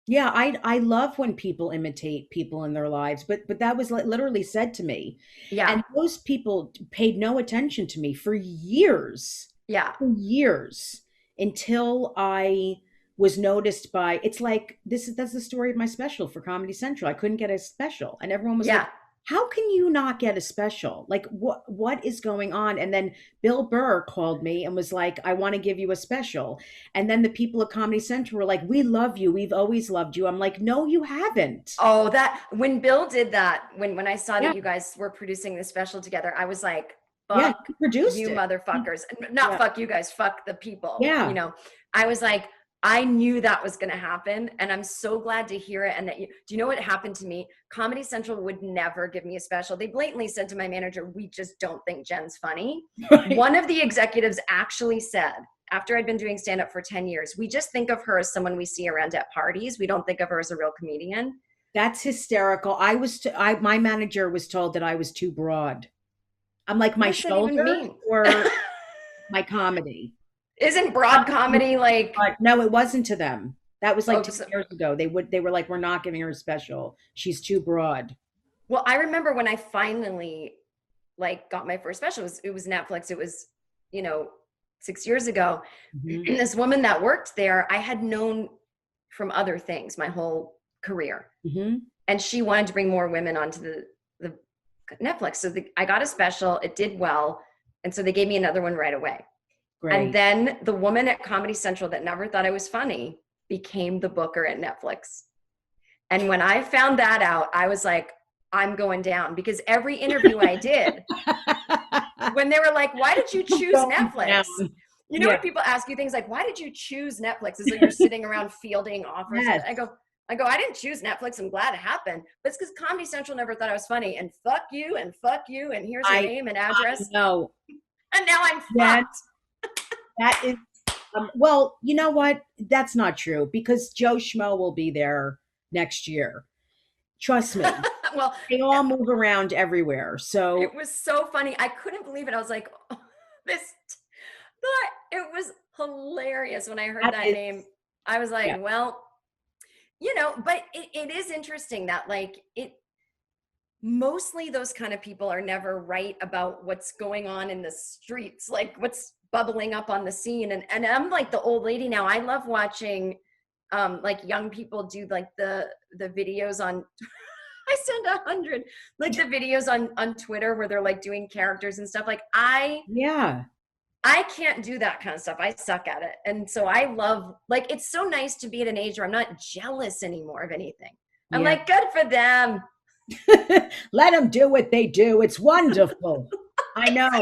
Yeah, I love when people imitate people in their lives, but that was literally said to me. Yeah. And those people paid no attention to me for years. Yeah. For years, until I was noticed by, it's like, that's the story of my special for Comedy Central. I couldn't get a special, and everyone was like, how can you not get a special? Like, what is going on? And then Bill Burr called me and was like, I want to give you a special. And then the people at Comedy Central were like, we love you. We've always loved you. I'm like, no, you haven't. Oh, when Bill did that, when I saw that you guys were producing this special together, I was like, fuck you motherfuckers. Not fuck you guys, fuck the people. Yeah. I was like, I knew that was going to happen, and I'm so glad to hear it. And do you know what happened to me? Comedy Central would never give me a special. They blatantly said to my manager, we just don't think Jen's funny. Right. One of the executives actually said, after I'd been doing stand-up for 10 years, we just think of her as someone we see around at parties. We don't think of her as a real comedian. That's hysterical. My manager was told that I was too broad. I'm like, my What does that even shoulder mean? or my comedy. Isn't broad comedy like? But no, it wasn't to them. That was like Oh, 10 years ago. They were like, we're not giving her a special. She's too broad. Well, I remember when I finally like got my first special. It was Netflix. It was, 6 years ago. Mhm. This woman that worked there, I had known from other things my whole career. Mhm. And she wanted to bring more women onto the Netflix. So I got a special, it did well. And so they gave me another one right away. Great. And then the woman at Comedy Central that never thought I was funny became the booker at Netflix. And when I found that out, I was like, I'm going down, because every interview I did, when they were like, why did you choose Netflix? You know, when people ask you things like, why did you choose Netflix? As though you're sitting around fielding offers. Yes. I go, I didn't choose Netflix. I'm glad it happened. But it's because Comedy Central never thought I was funny. And fuck you, and here's your name and address. No. And now I'm That- fucked. That is, well, you know what? That's not true, because Joe Schmo will be there next year. Trust me. Well, They all move around everywhere. So it was so funny. I couldn't believe it. I was like, oh, it was hilarious when I heard that name. I was like, well, but it is interesting that mostly those kind of people are never right about what's going on in the streets, like what's bubbling up on the scene. And I'm like the old lady now. I love watching like young people do like the videos on I send 100 like the videos on Twitter where they're like doing characters and stuff. Like I can't do that kind of stuff. I suck at it. And so I love, like, it's so nice to be at an age where I'm not jealous anymore of anything. I'm like, good for them. let them do what they do. It's wonderful. I know.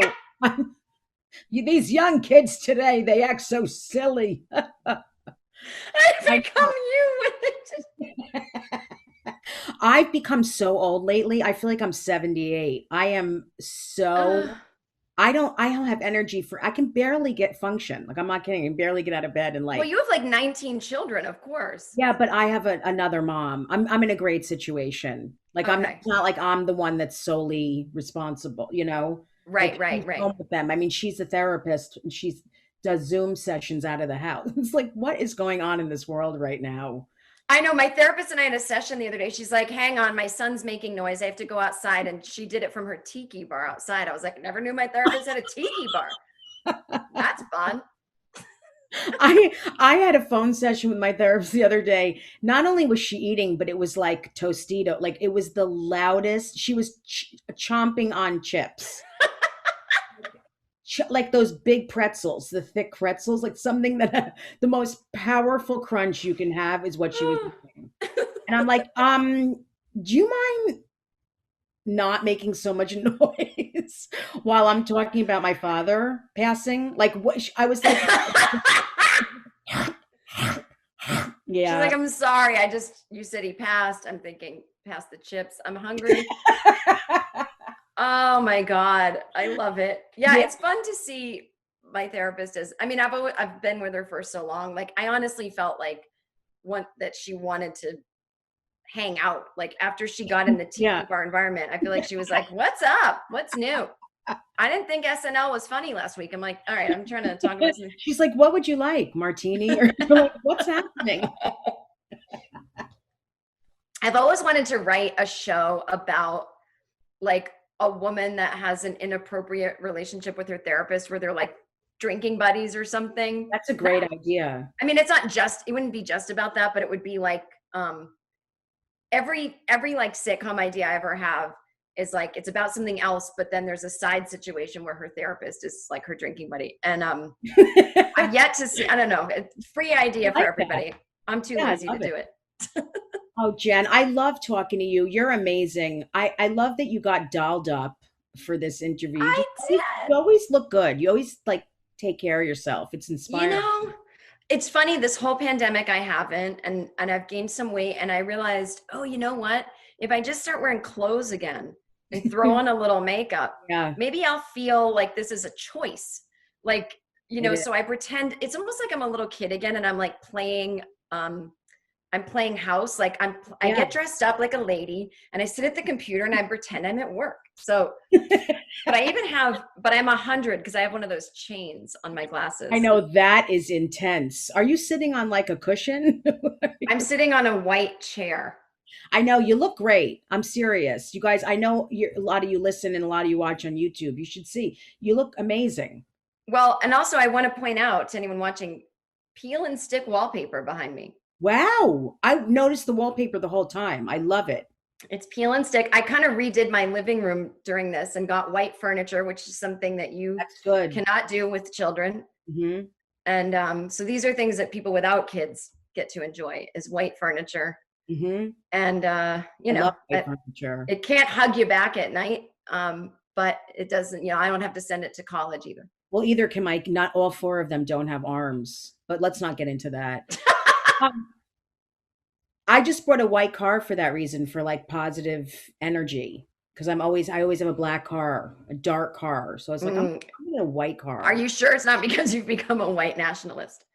These young kids today, they act so silly. I've become you with it. I've become so old lately. I feel like I'm 78. I am so I don't have energy I can barely get function. Like, I'm not kidding. I can barely get out of bed and like. Well, you have like 19 children, of course. Yeah, but I have another mom. I'm in a great situation. Like, Okay. it's not like I'm the one that's solely responsible, Right, Like, right, she's right. home with them. I mean, she's a therapist and she does Zoom sessions out of the house. It's like, what is going on in this world right now? I know, my therapist and I had a session the other day. She's like, hang on, my son's making noise. I have to go outside. And she did it from her tiki bar outside. I was like, never knew my therapist had a tiki bar. That's fun. I had a phone session with my therapist the other day. Not only was she eating, but it was like Tostito. Like, it was the loudest. She was chomping on chips. Like those big pretzels, the thick pretzels, like something that the most powerful crunch you can have is what she was doing. And I'm like, do you mind not making so much noise while I'm talking about my father passing? Like, what? I was like, yeah. She's like, I'm sorry. You said he passed. I'm thinking, pass the chips. I'm hungry. Oh my God. I love it. Yeah, it's fun to see my therapist I've been with her for so long. Like, I honestly felt like that she wanted to hang out. Like, after she got in the tiki bar environment, I feel like she was like, what's up? What's new? I didn't think SNL was funny last week. I'm like, all right, I'm trying to talk about something. She's like, what would you like? Martini? Or like, what's happening? I've always wanted to write a show about like a woman that has an inappropriate relationship with her therapist where they're like drinking buddies or something. That's a great idea. I mean, it wouldn't be just about that, but it would be like every like sitcom idea I ever have is like, it's about something else, but then there's a side situation where her therapist is like her drinking buddy. And I've yet to see, I don't know, free idea for everybody. I'm too lazy to do it. Oh, Jen, I love talking to you. You're amazing. I love that you got dolled up for this interview. I did. You always look good. You always like take care of yourself. It's inspiring. It's funny, this whole pandemic I haven't, and I've gained some weight, and I realized, oh, you know what? If I just start wearing clothes again and throw on a little makeup, maybe I'll feel like this is a choice. Like, you know, so I pretend it's almost like I'm a little kid again, and I'm like playing, I'm playing house. Like I get dressed up like a lady and I sit at the computer and I pretend I'm at work. So, but I'm 100 because I have one of those chains on my glasses. I know, that is intense. Are you sitting on like a cushion? I'm sitting on a white chair. I know, you look great. I'm serious. You guys, I know a lot of you listen and a lot of you watch on YouTube. You should see. You look amazing. Well, and also I want to point out to anyone watching, peel and stick wallpaper behind me. Wow. I noticed the wallpaper the whole time. I love it. It's peel and stick. I kind of redid my living room during this and got white furniture, which is something that you cannot do with children. Mm-hmm. And so these are things that people without kids get to enjoy, is white furniture. Mm-hmm. And you know, it can't hug you back at night, but it doesn't, you know, I don't have to send it to college either. Well, either can Mike. Not all 4 of them don't have arms, but let's not get into that. I just bought a white car for that reason, for like positive energy, because I always have a black car, a dark car. So I was like, I'm getting a white car. Are you sure it's not because you've become a white nationalist?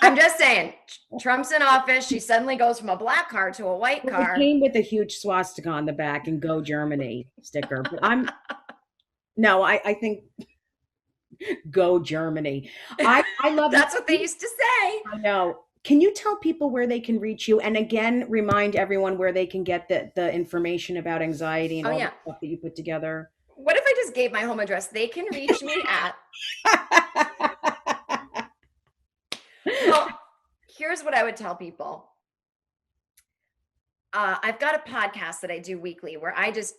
I'm just saying, Trump's in office. She suddenly goes from a black car to a white car. It came with a huge swastika on the back and "Go Germany" sticker. But I think "Go Germany." I love That's what they used to say. I know. Can you tell people where they can reach you? And again, remind everyone where they can get the information about anxiety and all the stuff that you put together. What if I just gave my home address? They can reach me at... Well, here's what I would tell people. I've got a podcast that I do weekly where I just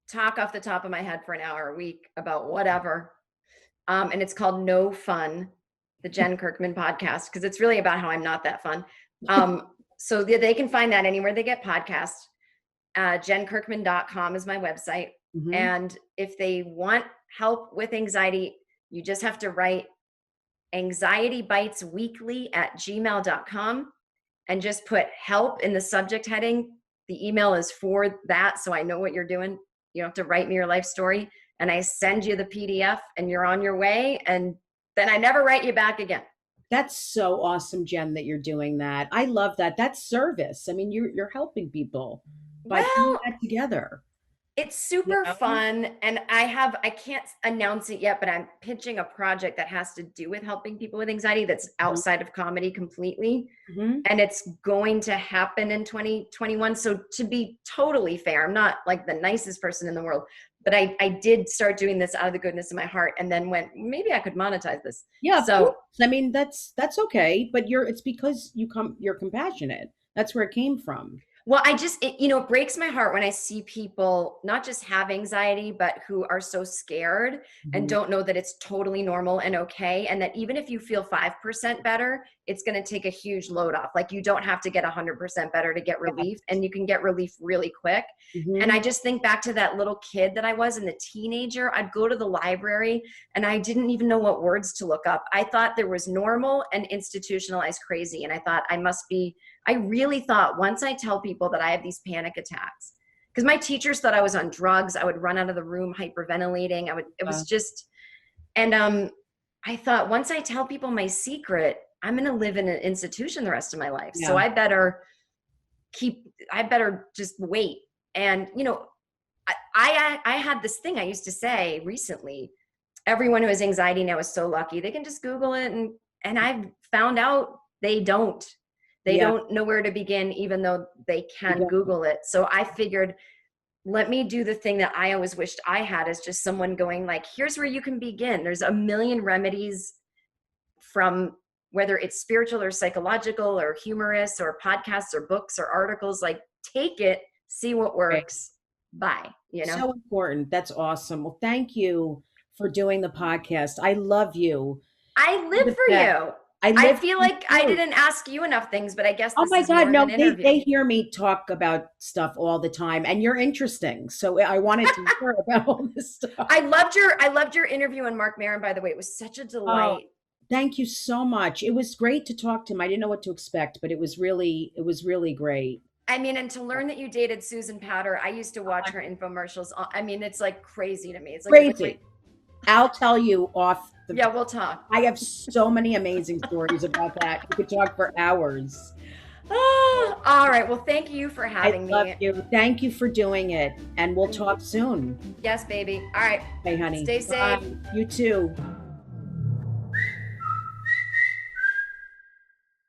talk off the top of my head for an hour a week about whatever. And it's called No Fun, the Jen Kirkman podcast, because it's really about how I'm not that fun. So they can find that anywhere they get podcasts. JenKirkman.com is my website. Mm-hmm. And if they want help with anxiety, you just have to write anxietybitesweekly@gmail.com and just put help in the subject heading. The email is for that, so I know what you're doing. You don't have to write me your life story. And I send you the PDF and you're on your way. And then I never write you back again. That's so awesome, Jen, that you're doing that. I love that. That's service. I mean, you're helping people by putting that together. It's super fun. And I can't announce it yet, but I'm pitching a project that has to do with helping people with anxiety that's outside of comedy completely. Mm-hmm. And it's going to happen in 2021. So to be totally fair, I'm not like the nicest person in the world, but I did start doing this out of the goodness of my heart, and then went, maybe I could monetize this. Yeah. So I mean, that's okay, but it's because you're compassionate. That's where it came from. Well, it breaks my heart when I see people not just have anxiety, but who are so scared mm-hmm. and don't know that it's totally normal and okay. And that even if you feel 5% better, it's going to take a huge load off. Like, you don't have to get 100% better to get relief, and you can get relief really quick. Mm-hmm. And I just think back to that little kid that I was, and the teenager. I'd go to the library and I didn't even know what words to look up. I thought there was normal and institutionalized crazy. And I thought I really thought, once I tell people that I have these panic attacks, because my teachers thought I was on drugs, I would run out of the room hyperventilating. I thought, once I tell people my secret, I'm going to live in an institution the rest of my life. Yeah. So I better just wait. And, I had this thing I used to say recently, everyone who has anxiety now is so lucky. They can just Google it. And I've found out they don't. They don't know where to begin, even though they can Google it. So I figured, let me do the thing that I always wished I had, is just someone going like, here's where you can begin. There's a million remedies, from whether it's spiritual or psychological or humorous or podcasts or books or articles. Like, take it, see what works. Bye. So important. That's awesome. Well, thank you for doing the podcast. I love you. I live for you. I feel like I didn't ask you enough things, but I guess this is more of an interview. They hear me talk about stuff all the time, and you're interesting. So I wanted to hear about all this stuff. I loved your interview on Mark Maron, by the way. It was such a delight. Thank you so much. It was great to talk to him. I didn't know what to expect, but it was really great. I mean, and to learn that you dated Susan Powter, I used to watch her infomercials. I mean, it's like crazy to me. It's like crazy. I'll tell you off the. Yeah, we'll talk. I have so many amazing stories about that. We could talk for hours. Oh, all right. Well, thank you for having I love me. you. Thank you for doing it. And we'll talk soon. Yes, baby. All right. Okay, honey. Stay safe. Bye. You too.